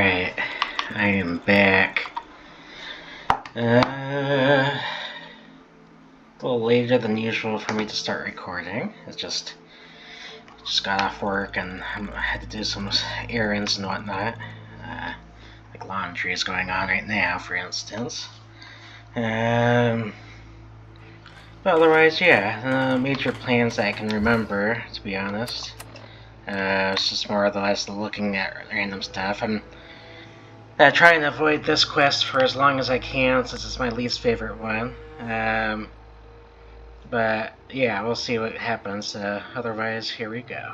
Alright, I am back. A little later than usual for me to start recording. It's just got off work and I had to do some errands and whatnot. Like laundry is going on right now, for instance. But otherwise, yeah, major plans that I can remember, to be honest. It's just more or less looking at random stuff. I'm trying to avoid this quest for as long as I can, since it's my least favorite one. But yeah, we'll see what happens. Otherwise, here we go.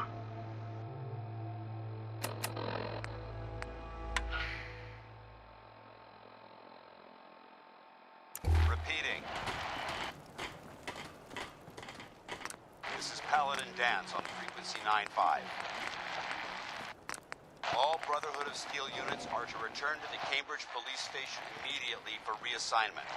Repeating. This is Paladin Dance on frequency 9-5. All Brotherhood of Steel units are to return to the Cambridge Police Station immediately for reassignment.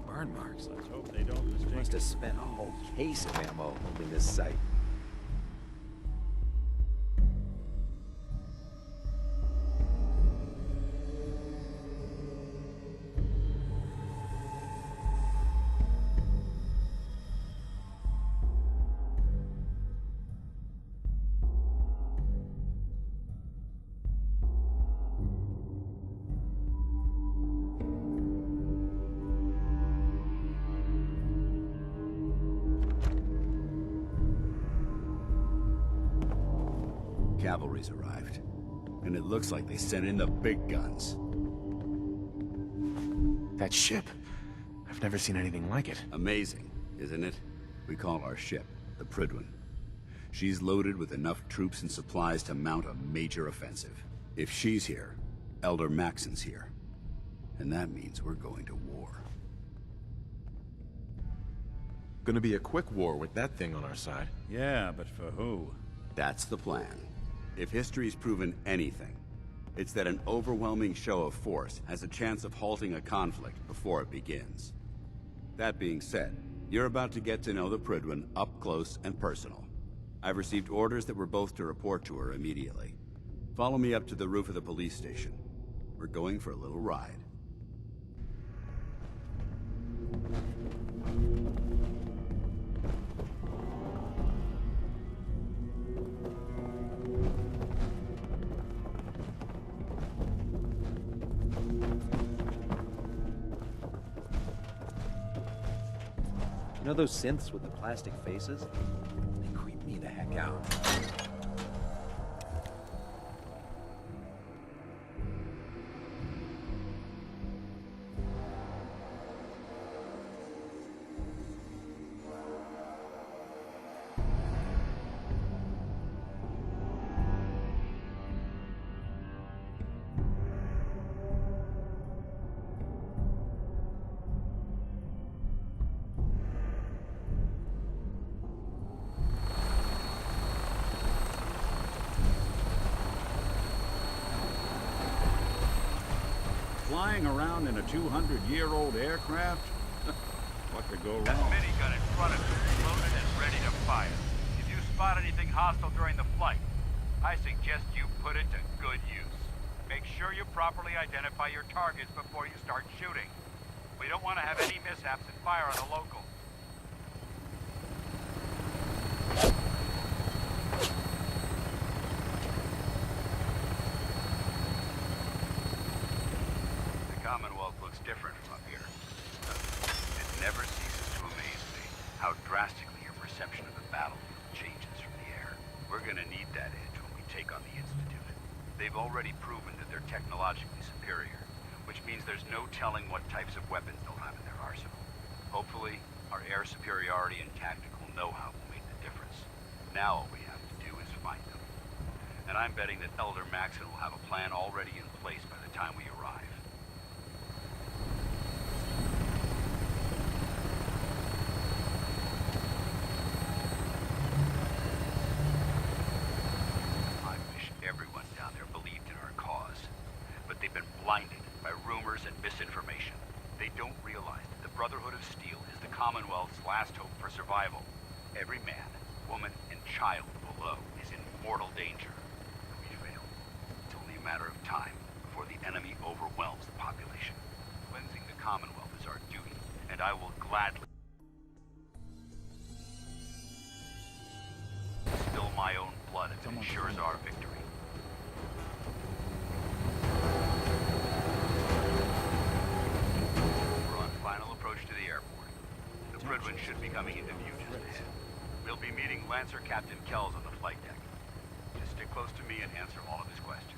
Burn marks. Let's hope they don't mistake. Must have spent a whole case of ammo holding this site. Cavalry's arrived, and it looks like they sent in the big guns. That ship. I've never seen anything like it. Amazing, isn't it? We call our ship the Prydwen. She's loaded with enough troops and supplies to mount a major offensive. If she's here, Elder Maxson's here. And that means we're going to war. Gonna be a quick war with that thing on our side. Yeah, but for who? That's the plan. If history's proven anything, it's that an overwhelming show of force has a chance of halting a conflict before it begins. That being said, you're about to get to know the Prydwen up close and personal. I've received orders that we're both to report to her immediately. Follow me up to the roof of the police station. We're going for a little ride. You know those synths with the plastic faces? They creep me the heck out. Flying around in a 200-year-old aircraft? What could go wrong? That minigun in front of you is loaded and ready to fire. If you spot anything hostile during the flight, I suggest you put it to good use. Make sure you properly identify your targets before you start shooting. We don't want to have any mishaps and fire on the locals. The Commonwealth looks different from up here. It never ceases to that edge when we take on the Institute. They've already proven that they're technologically superior, which means there's no telling what types of weapons they'll have in their arsenal. Hopefully, our air superiority and tactical know-how will make the difference. Now all we have to do is find them. And I'm betting that Elder Maxson will have a plan already in place by the time we arrive. I wish everyone down there believed in our cause. But they've been blinded by rumors and misinformation. They don't realize that the Brotherhood of Steel is the Commonwealth's last hope for survival. Every man, woman, and child below is in mortal danger. If we fail, it's only a matter of time before the enemy overwhelms the population. Cleansing the Commonwealth is our duty, and I will gladly spill my own blood if it ensures our victory. We're on final approach to the airport. The Bridwin should be coming into view just ahead. We'll be meeting Lancer Captain Kells on the flight deck. Just stick close to me and answer all of his questions.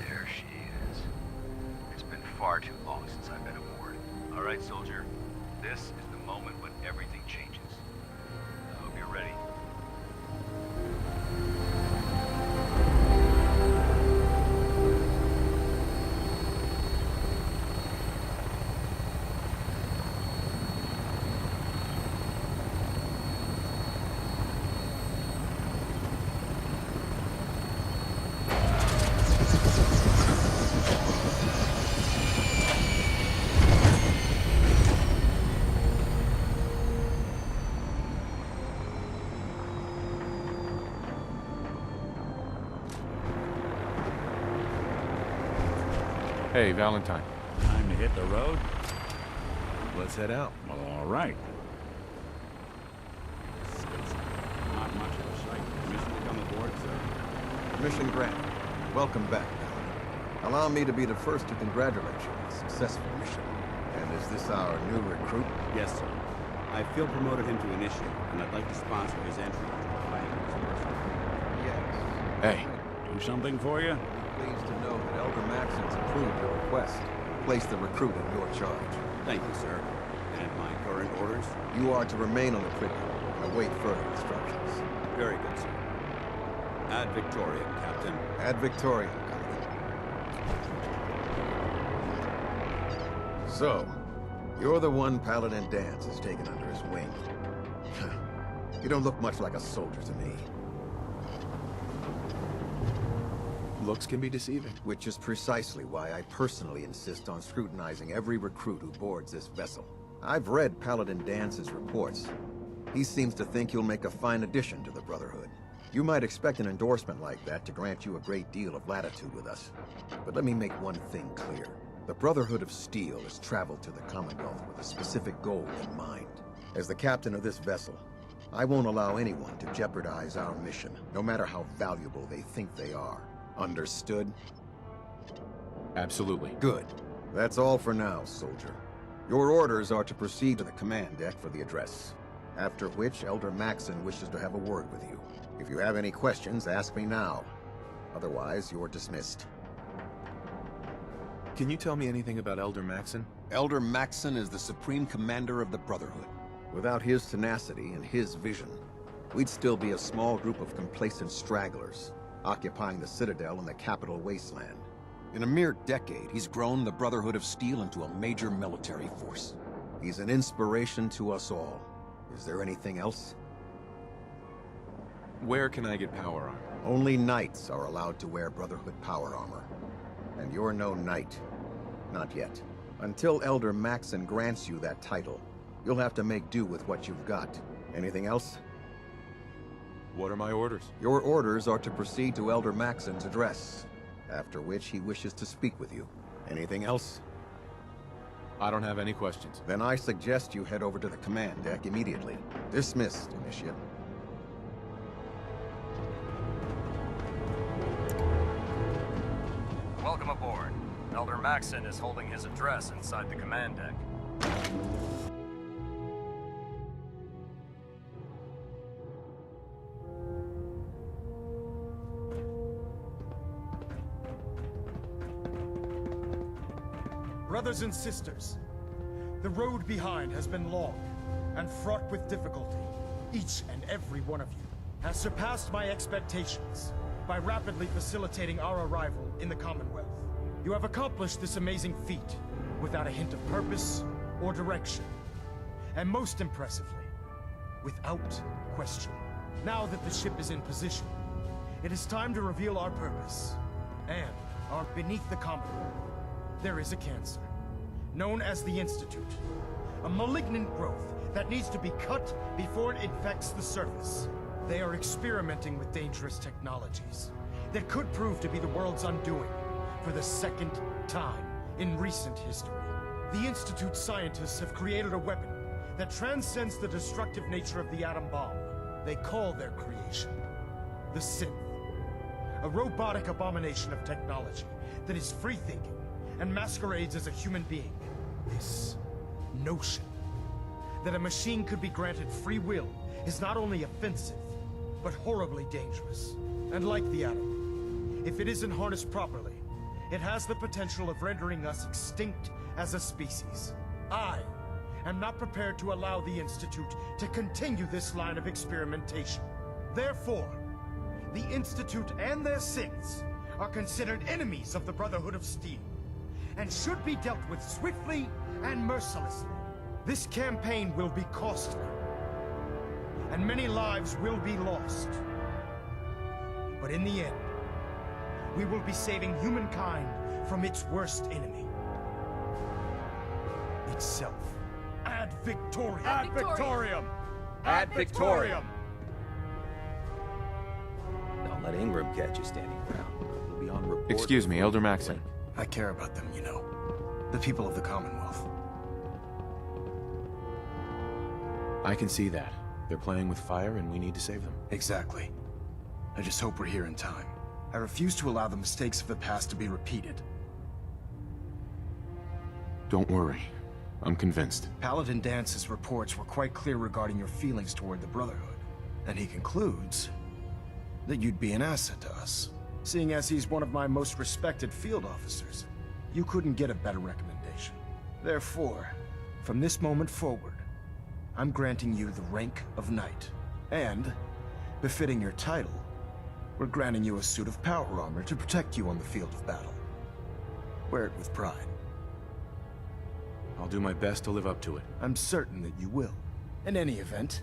There she is. It's been far too long since I've been aboard. All right, soldier. This is the moment when everything changes. I hope you're ready. Hey, Valentine. Time to hit the road? Let's head out. Well, all right. Not much of a sight. Permission to come aboard, sir? Mission granted. Welcome back, Valentine. Allow me to be the first to congratulate you on a successful mission. And is this our new recruit? Yes, sir. I feel promoted him to initiate, and I'd like to sponsor his entry into the Flames Force. Yes. Hey. Do something for you? Pleased to know that Elder Maxson's approved your request. Place the recruit in your charge. Thank you, sir. And my current orders? You are to remain on the Pridwin and await further instructions. Very good, sir. Ad Victoriam, Captain. Ad Victoriam, Captain. So, you're the one Paladin Danse has taken under his wing. You don't look much like a soldier to me. Looks can be deceiving. Which is precisely why I personally insist on scrutinizing every recruit who boards this vessel. I've read Paladin Dance's reports. He seems to think you'll make a fine addition to the Brotherhood. You might expect an endorsement like that to grant you a great deal of latitude with us. But let me make one thing clear. The Brotherhood of Steel has traveled to the Commonwealth with a specific goal in mind. As the captain of this vessel, I won't allow anyone to jeopardize our mission, no matter how valuable they think they are. Understood? Absolutely. Good. That's all for now, soldier. Your orders are to proceed to the command deck for the address. After which, Elder Maxson wishes to have a word with you. If you have any questions, ask me now. Otherwise, you're dismissed. Can you tell me anything about Elder Maxson? Elder Maxson is the Supreme Commander of the Brotherhood. Without his tenacity and his vision, we'd still be a small group of complacent stragglers, occupying the Citadel and the capital wasteland. In a mere decade, he's grown the Brotherhood of Steel into a major military force. He's an inspiration to us all. Is there anything else? Where can I get power armor? Only knights are allowed to wear Brotherhood power armor. And you're no knight. Not yet. Until Elder Maxson grants you that title, you'll have to make do with what you've got. Anything else? What are my orders? Your orders are to proceed to Elder Maxson's address, after which he wishes to speak with you. Anything else? I don't have any questions. Then I suggest you head over to the command deck immediately. Dismissed, Initiate. Welcome aboard. Elder Maxson is holding his address inside the command deck. Brothers and sisters, the road behind has been long and fraught with difficulty. Each and every one of you has surpassed my expectations by rapidly facilitating our arrival in the Commonwealth. You have accomplished this amazing feat without a hint of purpose or direction. And most impressively, without question. Now that the ship is in position, it is time to reveal our purpose. And beneath the Commonwealth, there is a cancer, known as the Institute. A malignant growth that needs to be cut before it infects the surface. They are experimenting with dangerous technologies that could prove to be the world's undoing for the second time in recent history. The Institute scientists have created a weapon that transcends the destructive nature of the atom bomb. They call their creation the Synth. A robotic abomination of technology that is free-thinking and masquerades as a human being. This notion that a machine could be granted free will is not only offensive, but horribly dangerous. And like the atom, if it isn't harnessed properly, it has the potential of rendering us extinct as a species. I am not prepared to allow the Institute to continue this line of experimentation. Therefore, the Institute and their synths are considered enemies of the Brotherhood of Steel, and should be dealt with swiftly and mercilessly. This campaign will be costly, and many lives will be lost. But in the end, we will be saving humankind from its worst enemy. Itself. Ad Victoriam! Ad Victoriam! Ad Victoriam! Don't let Ingram catch you standing around. We'll be on report. Excuse me, Elder Maxson. I care about them, you know. The people of the Commonwealth. I can see that. They're playing with fire and we need to save them. Exactly. I just hope we're here in time. I refuse to allow the mistakes of the past to be repeated. Don't worry. I'm convinced. Paladin Dance's reports were quite clear regarding your feelings toward the Brotherhood. And he concludes that you'd be an asset to us. Seeing as he's one of my most respected field officers, you couldn't get a better recommendation. Therefore, from this moment forward, I'm granting you the rank of Knight. And, befitting your title, we're granting you a suit of power armor to protect you on the field of battle. Wear it with pride. I'll do my best to live up to it. I'm certain that you will. In any event,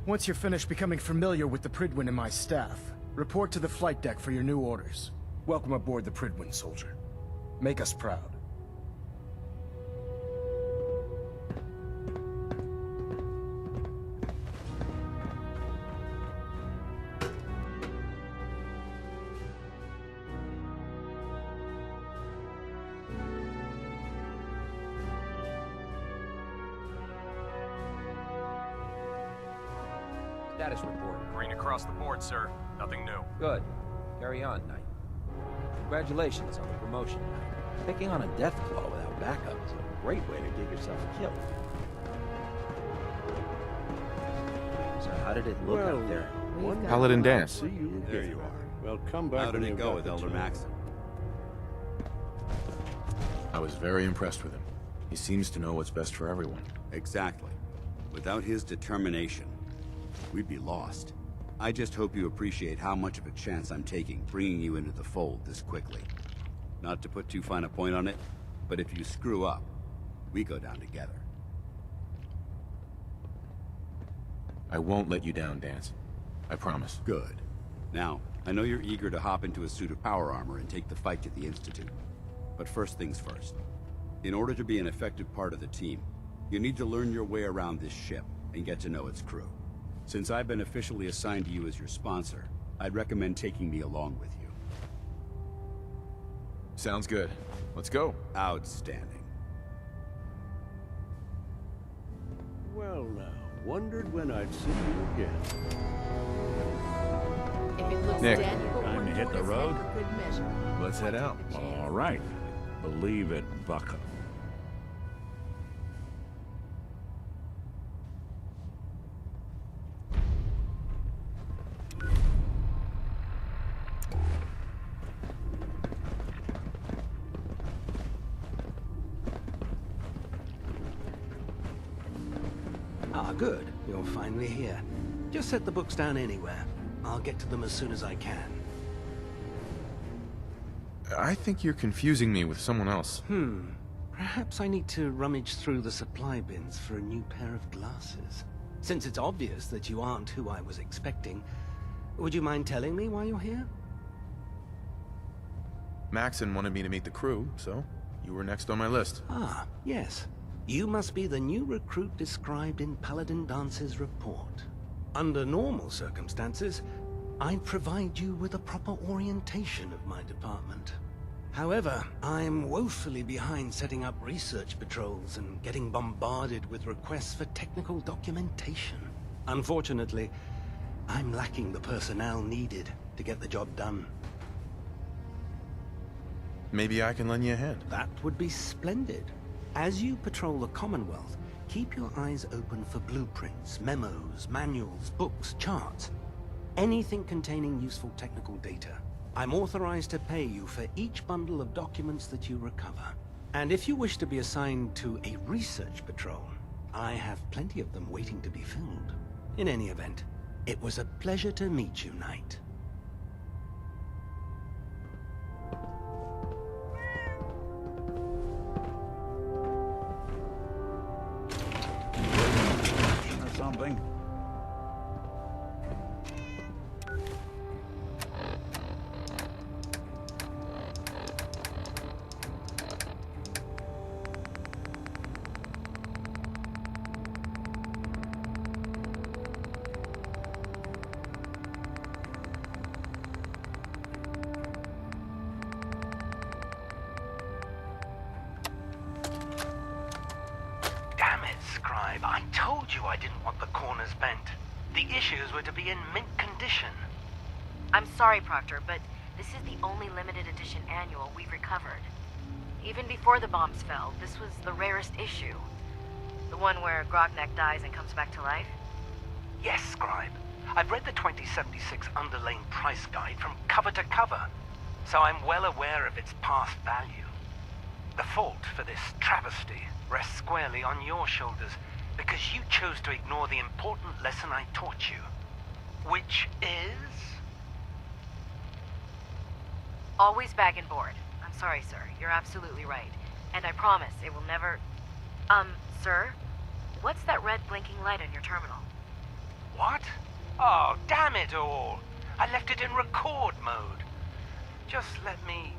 once you're finished becoming familiar with the Prydwen and my staff, report to the flight deck for your new orders. Welcome aboard the Prydwen, soldier. Make us proud. Status report. Green across the board, sir. Nothing new. Good. Carry on, Knight. Congratulations on the promotion, Knight. Taking on a Deathclaw without backup is a great way to get yourself killed. So how did it look out there? Paladin Dance. There you are. Well, come back. How did it go with Elder Maxson? I was very impressed with him. He seems to know what's best for everyone. Exactly. Without his determination, we'd be lost. I just hope you appreciate how much of a chance I'm taking bringing you into the fold this quickly. Not to put too fine a point on it, but if you screw up, we go down together. I won't let you down, Danse. I promise. Good. Now, I know you're eager to hop into a suit of power armor and take the fight to the Institute. But first things first. In order to be an effective part of the team, you need to learn your way around this ship and get to know its crew. Since I've been officially assigned to you as your sponsor, I'd recommend taking me along with you. Sounds good. Let's go. Outstanding. Well now, wondered when I'd see you again. If it looks Nick. dead, you put Time one to hit toward the his head road? for good measure. Let's head out. All right. Believe it, bucko. Ah, good. You're finally here. Just set the books down anywhere. I'll get to them as soon as I can. I think you're confusing me with someone else. Perhaps I need to rummage through the supply bins for a new pair of glasses. Since it's obvious that you aren't who I was expecting, would you mind telling me why you're here? Maxon wanted me to meet the crew, so you were next on my list. Ah, yes. You must be the new recruit described in Paladin Dance's report. Under normal circumstances, I'd provide you with a proper orientation of my department. However, I'm woefully behind setting up research patrols and getting bombarded with requests for technical documentation. Unfortunately, I'm lacking the personnel needed to get the job done. Maybe I can lend you a hand. That would be splendid. As you patrol the Commonwealth, keep your eyes open for blueprints, memos, manuals, books, charts. Anything containing useful technical data. I'm authorized to pay you for each bundle of documents that you recover. And if you wish to be assigned to a research patrol, I have plenty of them waiting to be filled. In any event, it was a pleasure to meet you, Knight. Or something. Damn it, Scribe. I told you I didn't want the corners bent. The issues were to be in mint condition. I'm sorry, Proctor, but this is the only limited edition annual we've recovered. Even before the bombs fell, this was the rarest issue. The one where Grognak dies and comes back to life. Yes, Scribe. I've read the 2076 Underlane price guide from cover to cover, so I'm well aware of its past value. The fault for this travesty rests squarely on your shoulders, because you chose to ignore the important lesson I taught you. Which is? Always bag and board. I'm sorry, sir. You're absolutely right. And I promise it will never... Sir? What's that red blinking light on your terminal? What? Oh, damn it all! I left it in record mode. Just let me...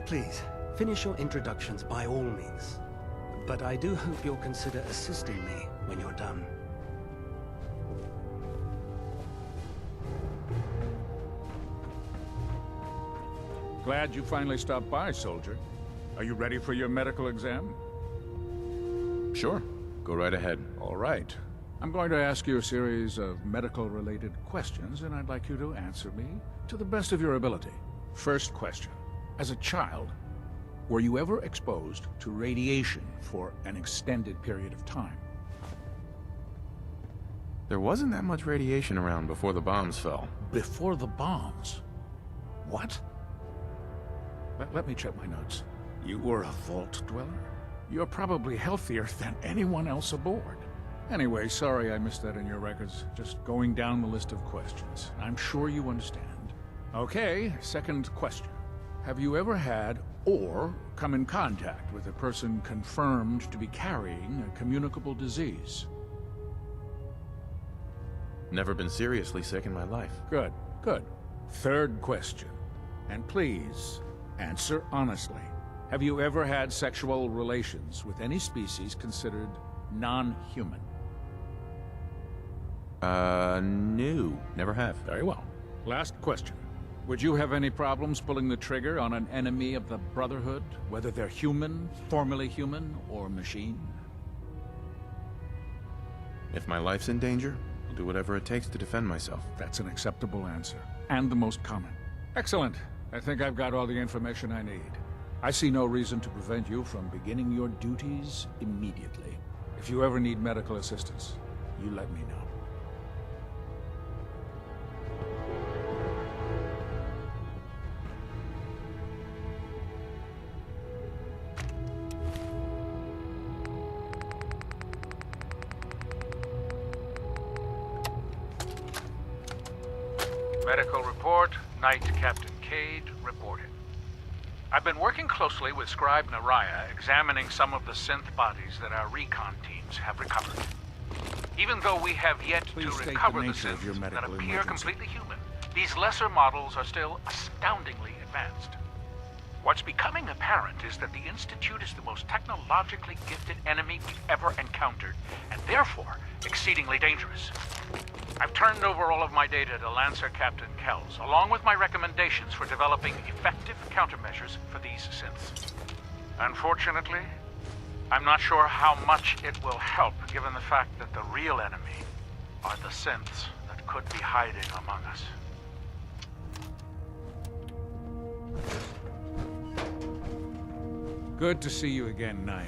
Please, finish your introductions by all means. But I do hope you'll consider assisting me when you're done. Glad you finally stopped by, soldier. Are you ready for your medical exam? Sure. Go right ahead. All right. I'm going to ask you a series of medical-related questions, and I'd like you to answer me to the best of your ability. First question. As a child, were you ever exposed to radiation for an extended period of time? There wasn't that much radiation around before the bombs fell. Before the bombs? What? Let me check my notes. You were a vault dweller? You're probably healthier than anyone else aboard. Anyway, sorry I missed that in your records. Just going down the list of questions. I'm sure you understand. Okay, second question. Have you ever had or come in contact with a person confirmed to be carrying a communicable disease? Never been seriously sick in my life. Good, good. Third question. And please, answer honestly. Have you ever had sexual relations with any species considered non-human? No. Never have. Very well. Last question. Would you have any problems pulling the trigger on an enemy of the Brotherhood, whether they're human, formerly human, or machine? If my life's in danger, I'll do whatever it takes to defend myself. That's an acceptable answer, and the most common. Excellent. I think I've got all the information I need. I see no reason to prevent you from beginning your duties immediately. If you ever need medical assistance, you let me know. Medical report, Knight Captain Cade reported. I've been working closely with Scribe Naraya, examining some of the synth bodies that our recon teams have recovered. Even though we have yet to recover the synths that appear completely human, these lesser models are still astoundingly advanced. What's becoming apparent is that the Institute is the most technologically gifted enemy we've ever encountered, and therefore exceedingly dangerous. I've turned over all of my data to Lancer Captain Kells, along with my recommendations for developing effective countermeasures for these synths. Unfortunately, I'm not sure how much it will help, given the fact that the real enemy are the synths that could be hiding among us. Good to see you again, Knight.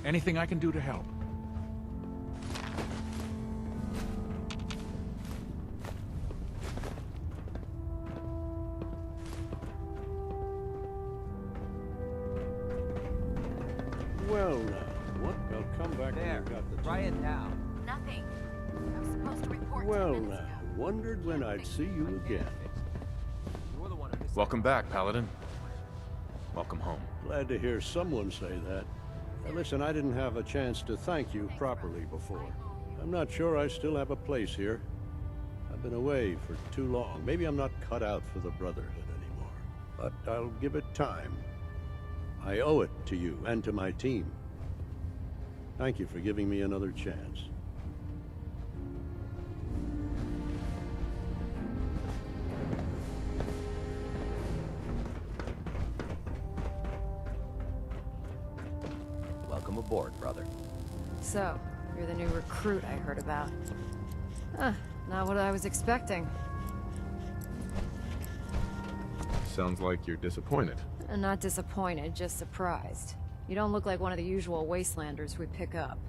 Anything I can do to help? Well now, what? I'll come back there. When I've got the Try it now. Nothing. I was supposed to report Well 10 minutes now, ago. wondered when I'd see you again. You're the one who decided. Welcome back, Paladin. Welcome home. Glad to hear someone say that. Now listen, I didn't have a chance to thank you properly before. I'm not sure I still have a place here. I've been away for too long. Maybe I'm not cut out for the Brotherhood anymore. But I'll give it time. I owe it to you and to my team. Thank you for giving me another chance. Welcome aboard, brother. So, you're the new recruit I heard about. Huh, not what I was expecting. Sounds like you're disappointed. Not disappointed, just surprised. You don't look like one of the usual wastelanders we pick up.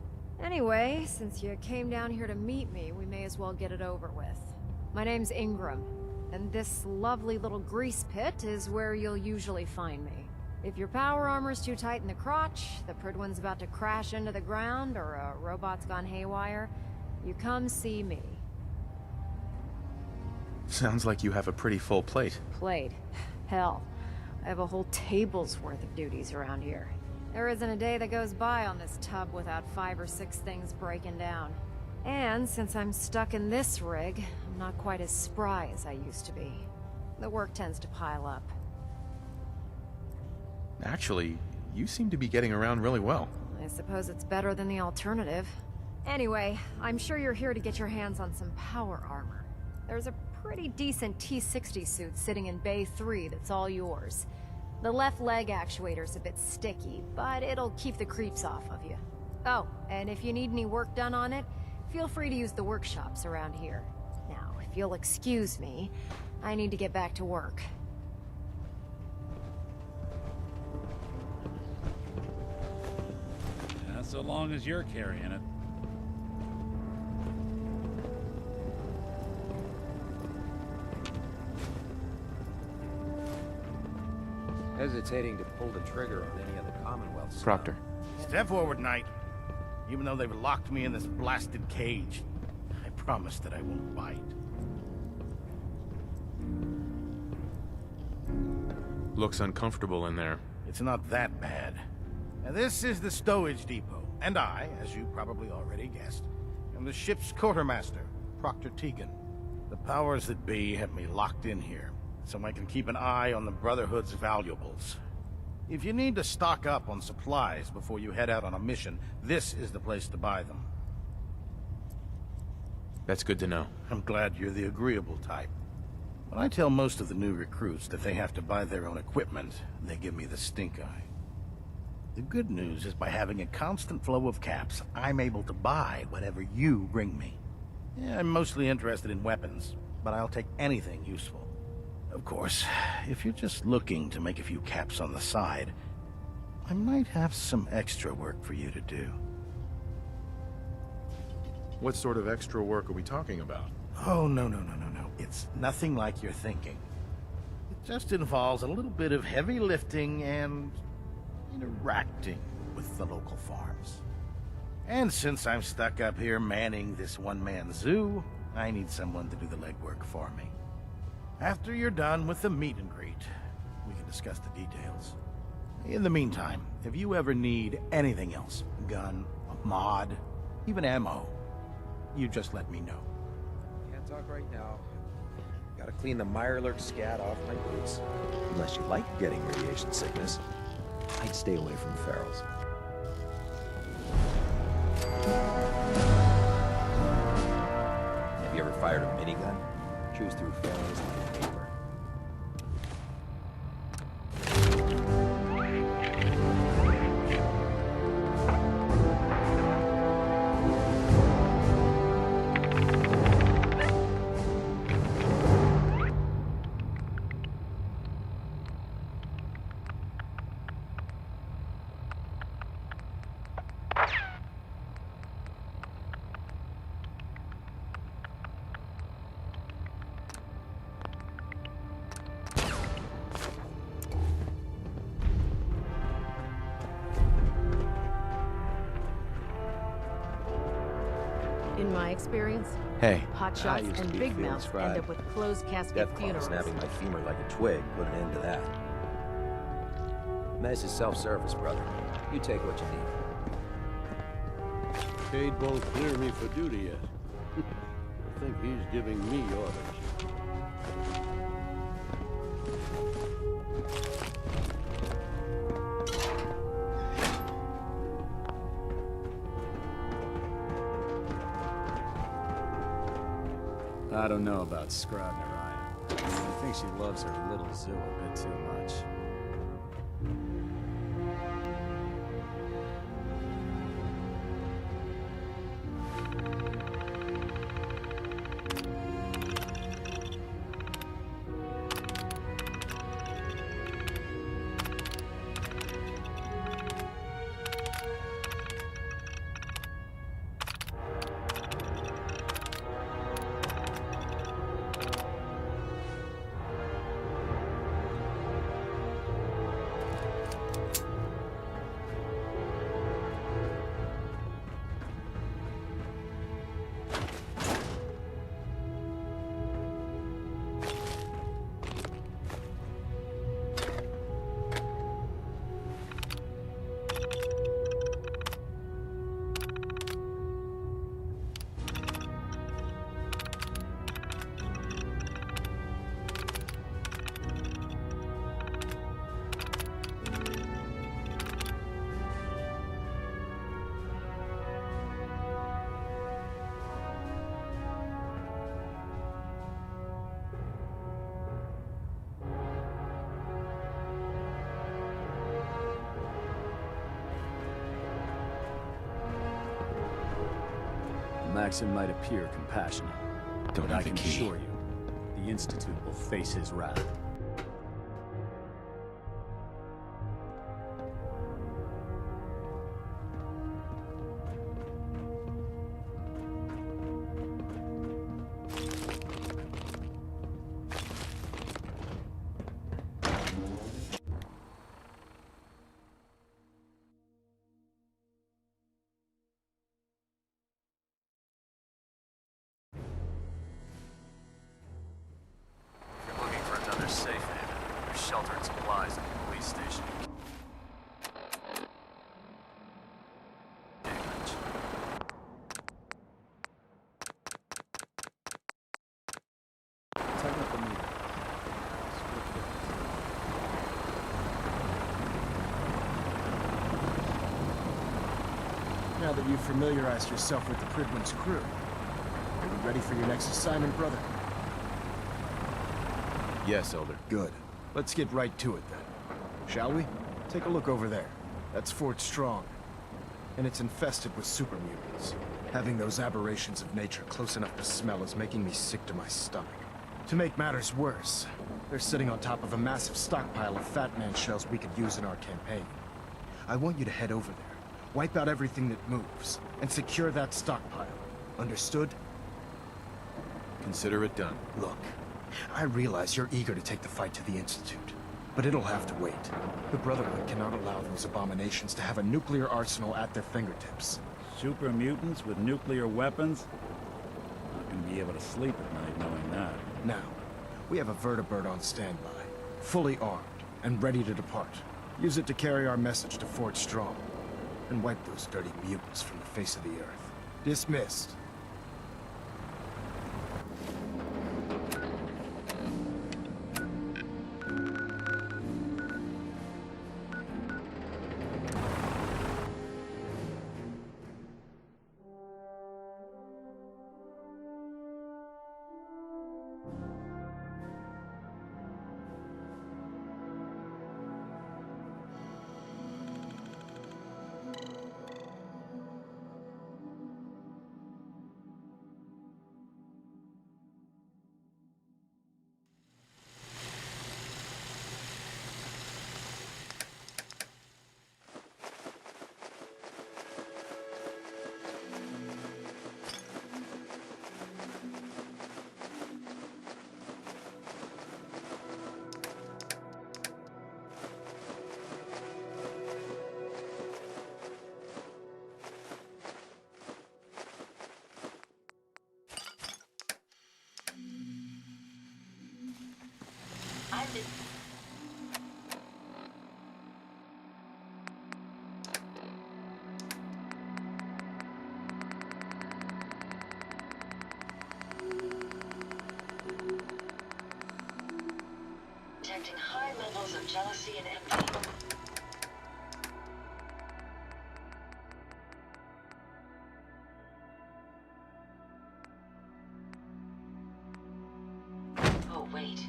Anyway, since you came down here to meet me, we may as well get it over with. My name's Ingram, and this lovely little grease pit is where you'll usually find me. If your power armor's too tight in the crotch, the Pridwin's about to crash into the ground, or a robot's gone haywire, you come see me. Sounds like you have a pretty full plate. Plate? Hell, I have a whole table's worth of duties around here. There isn't a day that goes by on this tub without 5 or 6 things breaking down. And since I'm stuck in this rig, I'm I'm not quite as spry as I used to be. The work tends to pile up. Actually, you seem to be getting around really well. I suppose it's better than the alternative. Anyway, I'm sure you're here to get your hands on some power armor. There's a pretty decent T-60 suit sitting in Bay 3 that's all yours. The left leg actuator's a bit sticky, but it'll keep the creeps off of you. Oh, and if you need any work done on it, feel free to use the workshops around here. Now, if you'll excuse me, I need to get back to work. Not so long as you're carrying it. Hesitating to pull the trigger on any of the Commonwealth stuff. Proctor. Step forward, Knight. Even though they've locked me in this blasted cage, I promise that I won't bite. Looks uncomfortable in there. It's not that bad. Now, this is the stowage depot, and I, as you probably already guessed, am the ship's quartermaster, Proctor Tegan. The powers that be have me locked in here, so I can keep an eye on the Brotherhood's valuables. If you need to stock up on supplies before you head out on a mission, this is the place to buy them. That's good to know. I'm glad you're the agreeable type. When I tell most of the new recruits that they have to buy their own equipment, they give me the stink eye. The good news is by having a constant flow of caps, I'm able to buy whatever you bring me. Yeah, I'm mostly interested in weapons, but I'll take anything useful. Of course, if you're just looking to make a few caps on the side, I might have some extra work for you to do. What sort of extra work are we talking about? Oh, no. It's nothing like you're thinking. It just involves a little bit of heavy lifting and interacting with the local farms. And since I'm stuck up here manning this one-man zoo, I need someone to do the legwork for me. After you're done with the meet and greet, we can discuss the details. In the meantime, if you ever need anything else, a gun, a mod, even ammo, you just let me know. Can't talk right now. Gotta clean the Mirelurk scat off my boots. Unless you like getting radiation sickness, I'd stay away from ferals. Have you ever fired a minigun? Choose through ferals like paper. In my experience, Hey, hotshots and big mouths end up with closed casket funerals. Snapping my femur like a twig put an end to that. This is self-service, brother. You take what you need. Cade won't clear me for duty yet. I think he's giving me orders. I don't know about Scribe Naraya. I think she loves her little zoo a bit too much. Maxon might appear compassionate. Don't but I have the can key. assure you, the Institute will face his wrath. If you're looking for another safe haven, there's shelter and supplies at the police station. Cambridge. Tighten up the meter. Now that you've familiarized yourself with the Prydwen's crew, are you ready for your next assignment, brother? Yes, Elder. Good. Let's get right to it then. Shall we? Take a look over there. That's Fort Strong. And it's infested with super mutants. Having those aberrations of nature close enough to smell is making me sick to my stomach. To make matters worse, they're sitting on top of a massive stockpile of Fat Man shells we could use in our campaign. I want you to head over there, wipe out everything that moves, and secure that stockpile. Understood? Consider it done. Look, I realize you're eager to take the fight to the Institute, but it'll have to wait. The Brotherhood cannot allow those abominations to have a nuclear arsenal at their fingertips. Super mutants with nuclear weapons? Not gonna be able to sleep at night knowing that. Now, we have a vertibird on standby, fully armed, and ready to depart. Use it to carry our message to Fort Strong, and wipe those dirty mutants from the face of the earth. Dismissed. Detecting high levels of jealousy and envy. Oh, wait.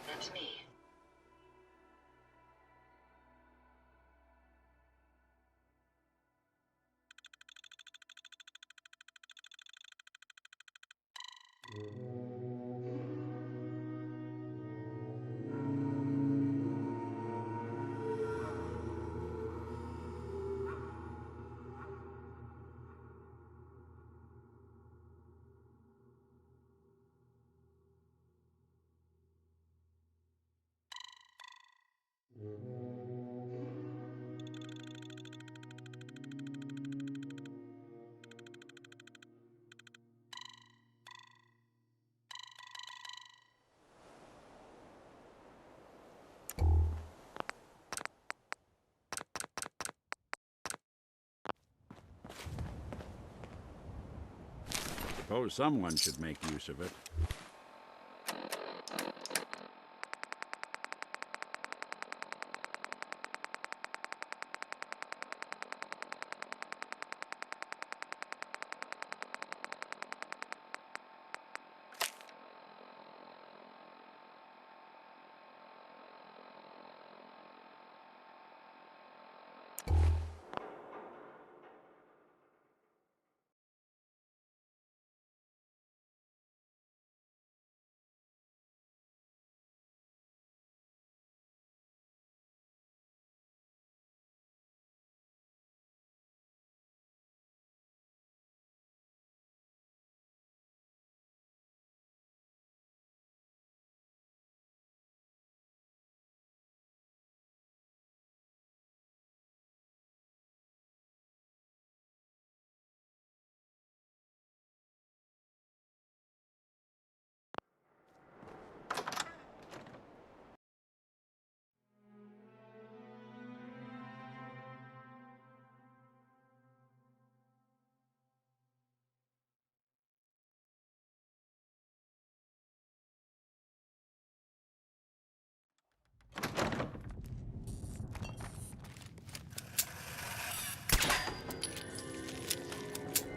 That's me. Suppose someone should make use of it.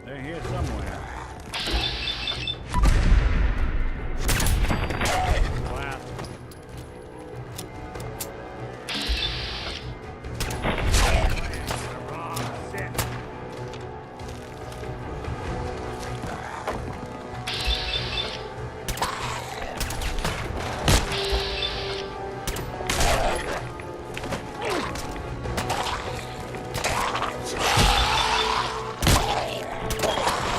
They're here somewhere. Wow.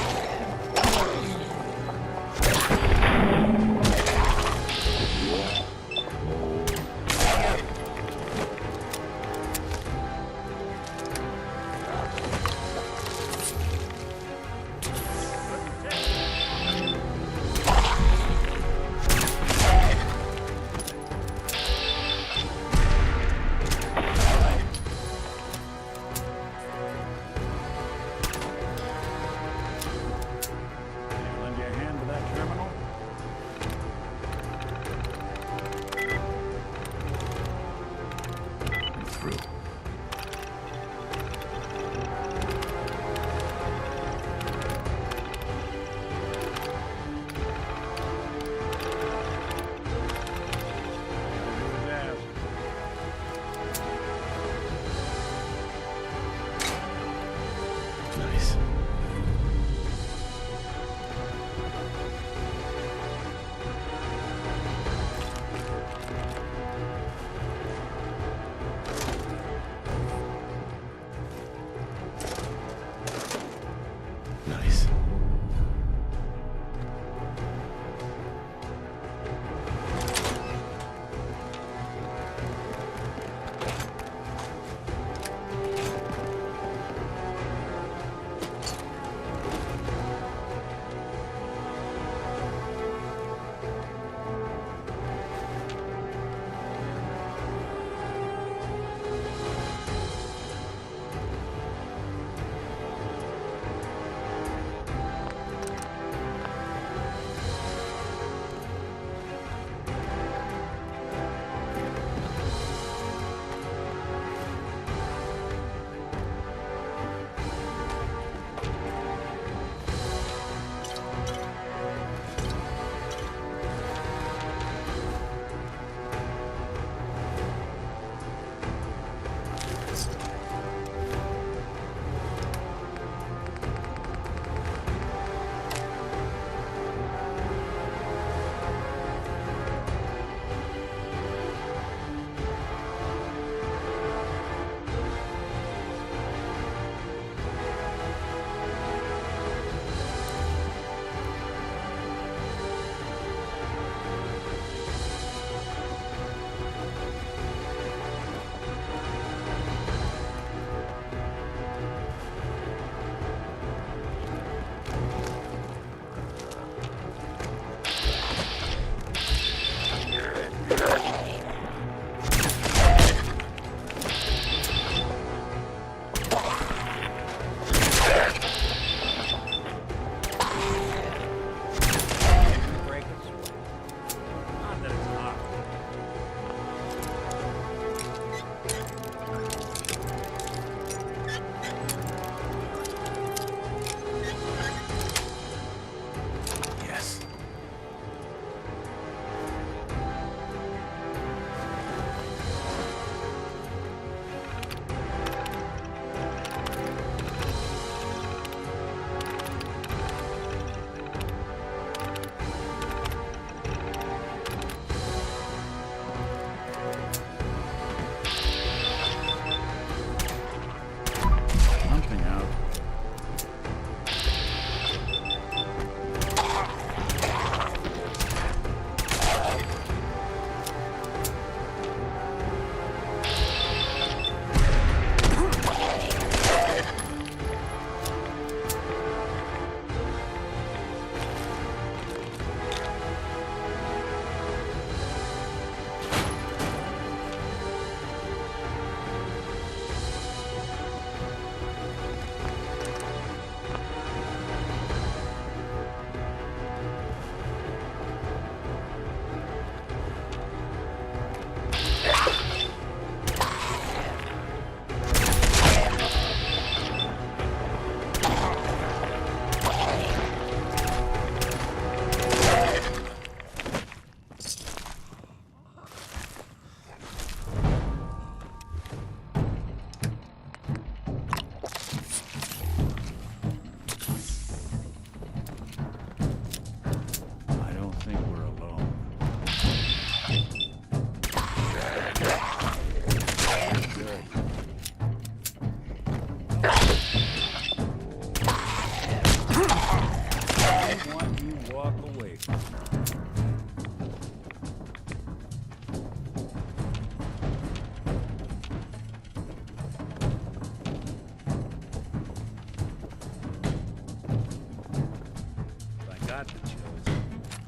got the chills,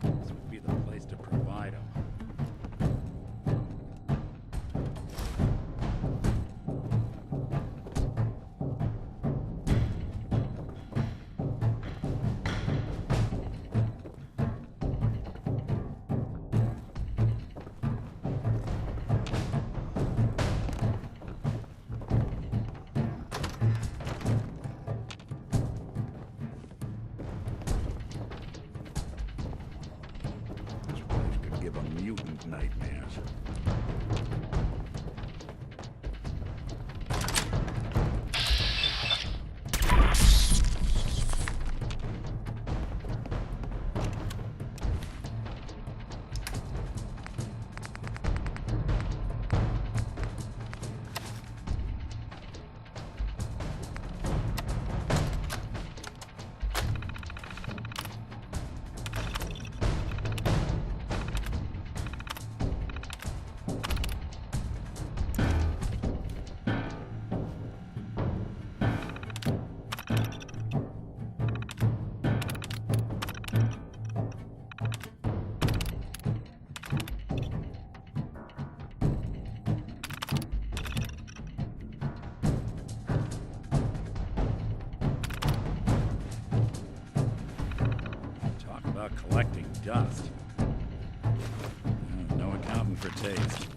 this would be the place to provide them. Give a mutant nightmares. Collecting dust. No accounting for taste.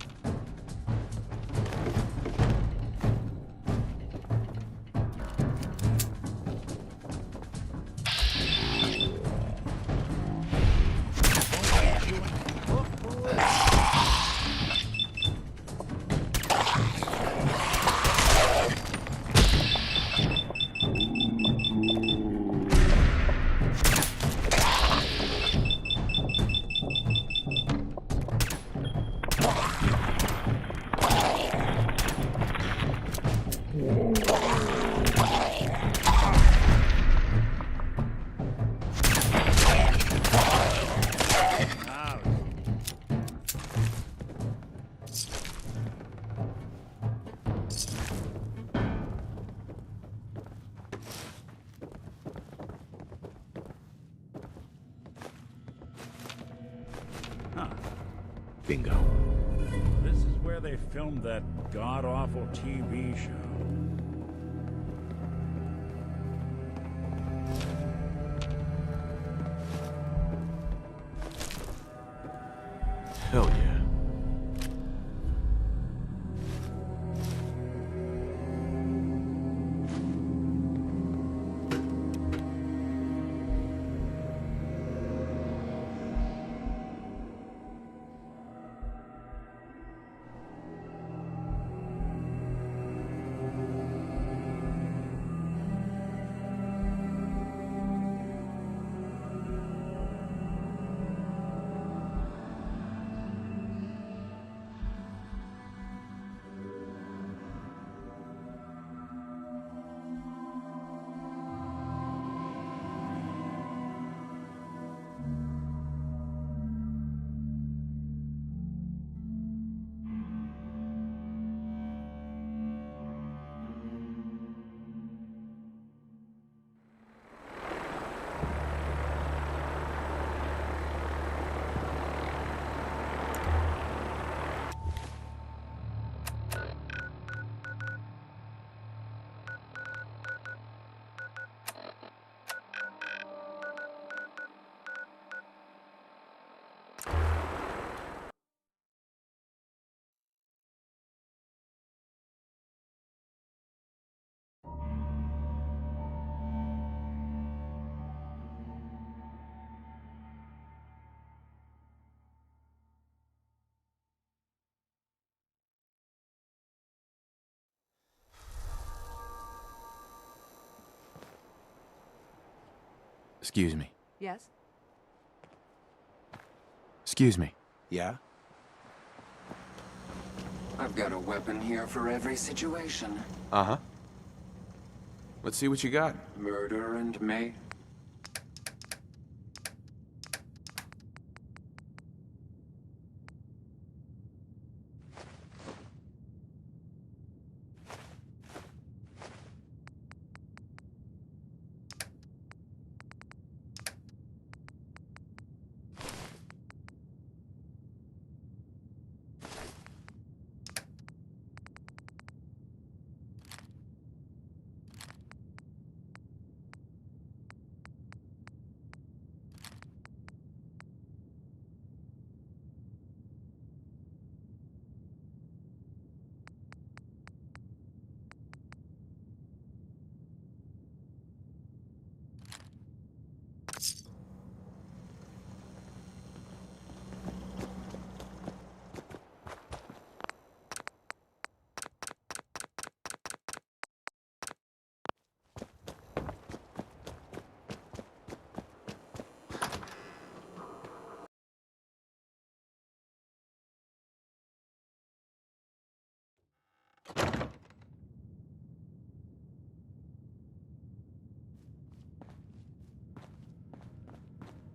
Bingo. This is where they filmed that god-awful TV show. Hell yeah. Excuse me. Yes? Excuse me. Yeah? I've got a weapon here for every situation. Uh-huh. Let's see what you got. Murder and may.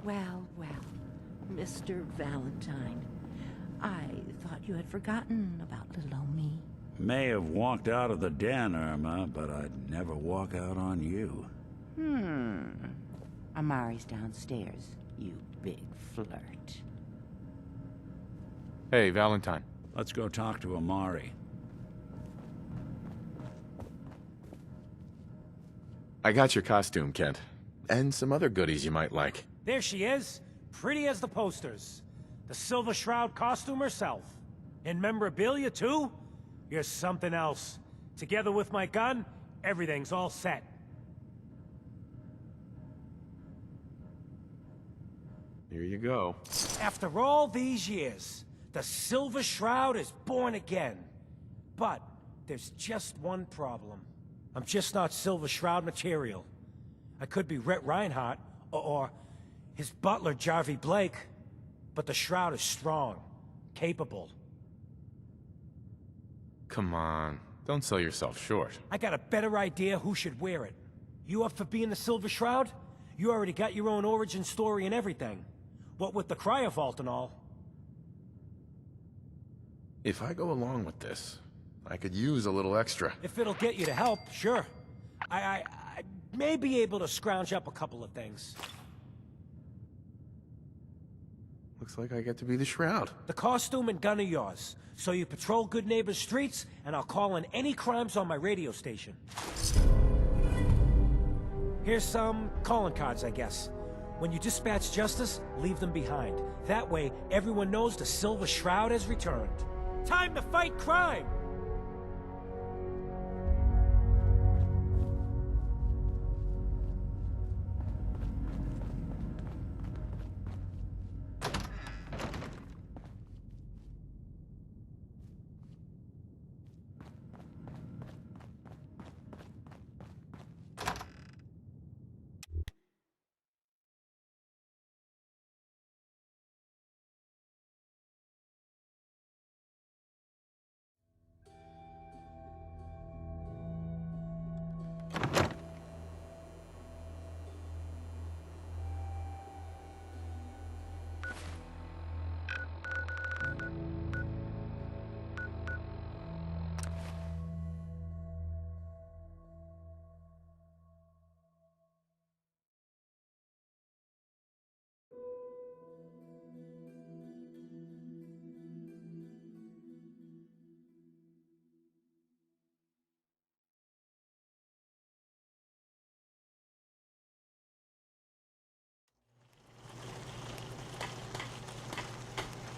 Well, well, Mr. Valentine. I thought you had forgotten about little old me. May have walked out of the den, Irma, but I'd never walk out on you. Amari's downstairs, you big flirt. Hey, Valentine. Let's go talk to Amari. I got your costume, Kent. And some other goodies you might like. There she is, pretty as the posters. The Silver Shroud costume herself. And memorabilia, too? You're something else. Together with my gun, everything's all set. Here you go. After all these years, the Silver Shroud is born again. But there's just one problem. I'm just not Silver Shroud material. I could be Rhett Reinhardt, or his butler, Jarvie Blake. But the Shroud is strong, capable. Come on, don't sell yourself short. I got a better idea who should wear it. You up for being the Silver Shroud? You already got your own origin story and everything. What with the Cryovault and all. If I go along with this, I could use a little extra. If it'll get you to help, sure. I may be able to scrounge up a couple of things. Looks like I get to be the Shroud. The costume and gun are yours. So you patrol Good Neighbors streets, and I'll call in any crimes on my radio station. Here's some calling cards, I guess. When you dispatch justice, leave them behind. That way, everyone knows the Silver Shroud has returned. Time to fight crime!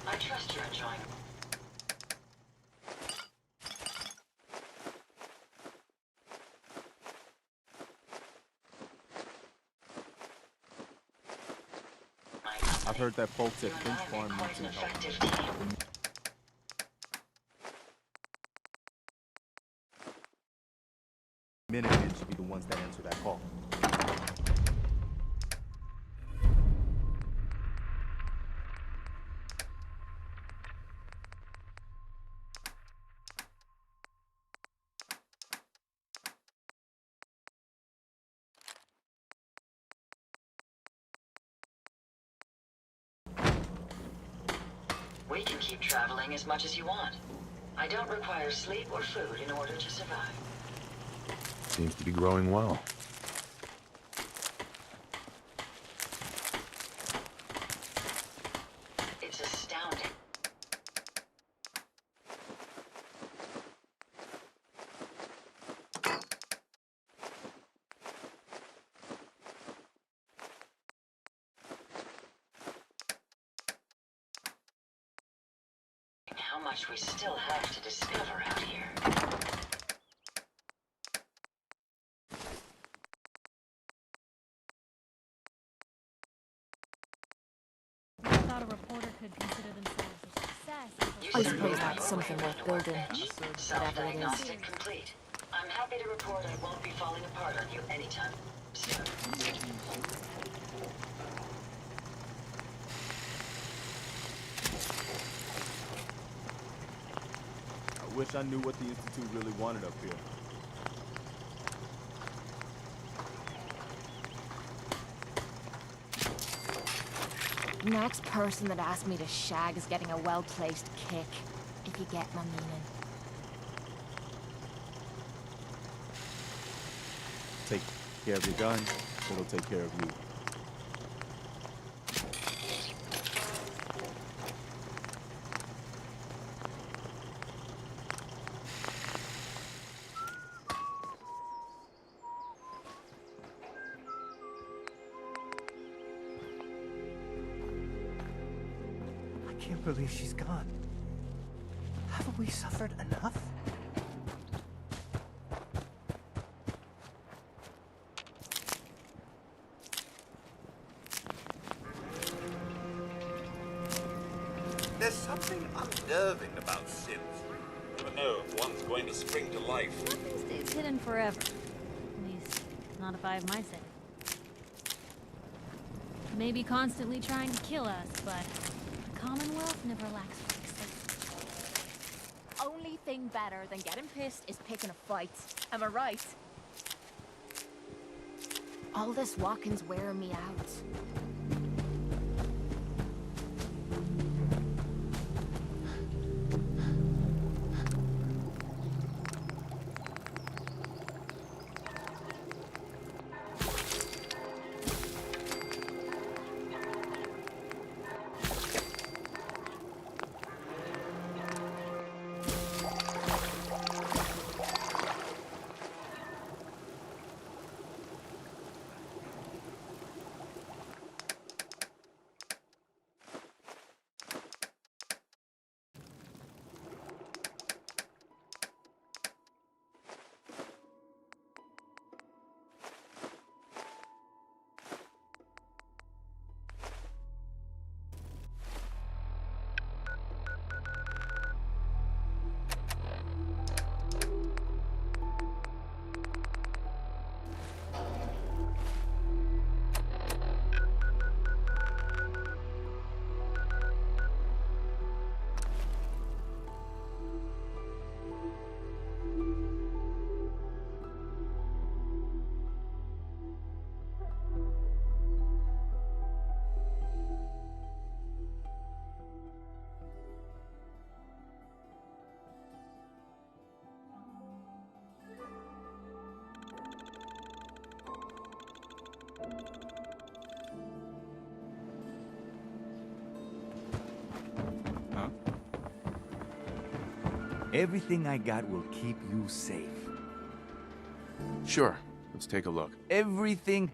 I trust you're enjoying. I've heard that folks at Finch Farm need some help. Minutemen should be the ones that answer that call. We can keep traveling as much as you want. I don't require sleep or food in order to survive. Seems to be growing well. It's astounding. How much we still have to discover out here. I thought a reporter could consider themselves a success. I suppose that's something worth building. Whatever it is. Self-diagnostic complete. I'm happy to report I won't be falling apart on you anytime soon. I wish I knew what the Institute really wanted up here. Next person that asks me to shag is getting a well-placed kick, if you get my meaning. Take care of your gun, it'll take care of you. I can't believe she's gone. Haven't we suffered enough? There's something unnerving about synth. Never know if one's going to spring to life. Nothing stays hidden forever. At least, not if I have my say. Maybe constantly trying to kill us, but the Commonwealth never lacks fixes. Only thing better than getting pissed is picking a fight. Am I right? All this walking's wearing me out. Everything I got will keep you safe. Sure. Let's take a look. Everything.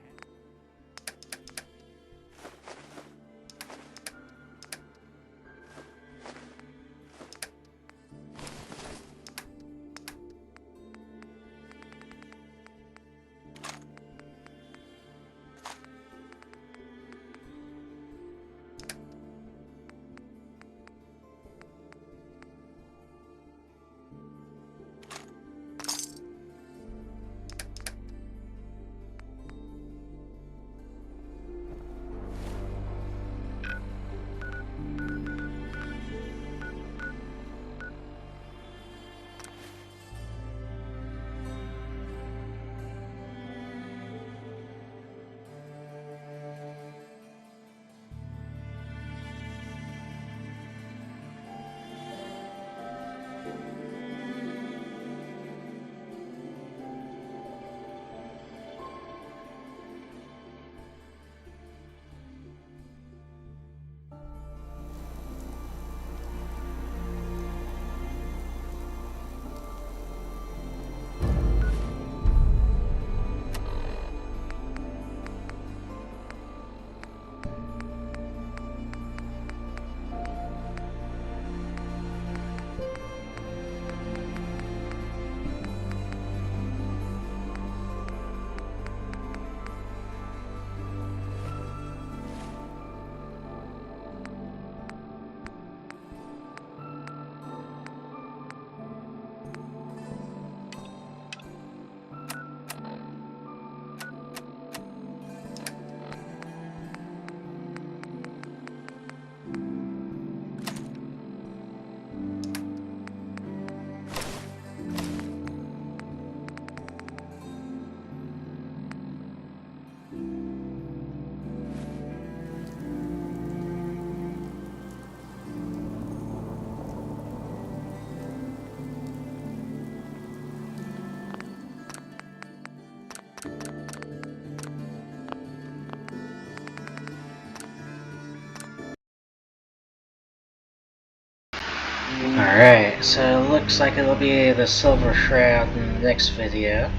Alright, so it looks like it'll be the Silver Shroud in the next video.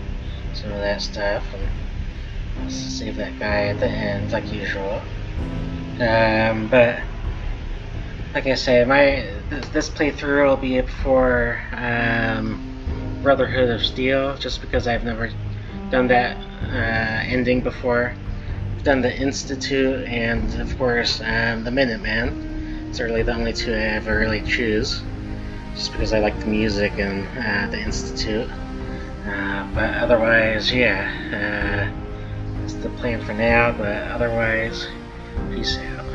Some of that stuff, and let's save that guy at the end, like usual. But like I say, this playthrough will be for Brotherhood of Steel, just because I've never done that ending before. I've done the Institute and, of course, the Minutemen. It's really the only two I ever really choose, just because I like the music and the Institute. But otherwise, yeah, that's the plan for now, but otherwise, peace out.